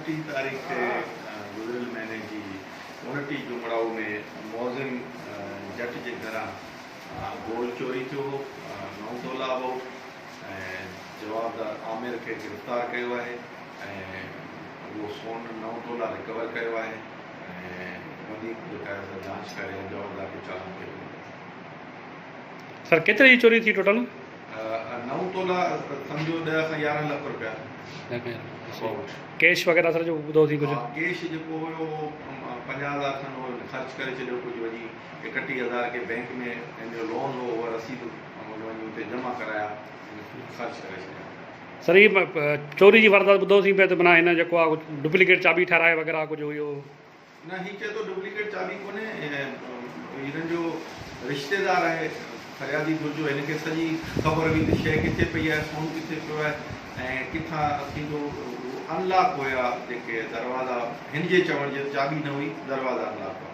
29 तारीख़ गुज़िरियल महीने जी 29 जुमड़ाऊ में मोज़िन जट जे घरां गोल्ड चोरी थियो हो, 9 तोला अबाउट, ऐं जवाबदार आमिर खे गिरफ़्तार कयो आहे ऐं उहो सोन 9 तोला रिकवर कयो आहे ऐं वधीक बक़ाइदा जांच करे जवाबदार खे चालान कयो। सर केतिरे जी चोरी थी टोटल? 9 तोला सम्झो 10 खां 11 लख रुपया कैश वग़ैरह सर जो ॿुधो थी कुझु? कैश जेको हुयो 50,000 खनि हुयो ख़र्च करे छॾियो, कुझु वञी 31,000 के बैंक में पंहिंजो लोन हो उहा रसीद वञी उते जमा कराया, ख़र्च करे छॾिया। सर ही चोरी जी वारदात ॿुधो थी पए त माना हिन जेको आहे डुप्लीकेट चाबी ठाराए वग़ैरह कुझु हुयो? न, हीअ चए थो डुप्लीकेट चाबी कोन्हे, हिननि जो रिश्तेदार आहे फरियादी जो हिनखे सॼी ख़बर हुई त शइ किथे पई आहे, सोन किथे पियो आहे ऐं किथां थींदो। अनलॉक हुया जेके दरवाज़ा, हिन जे चवण जे चाबी न हुई, दरवाज़ा अनलॉक हुआ।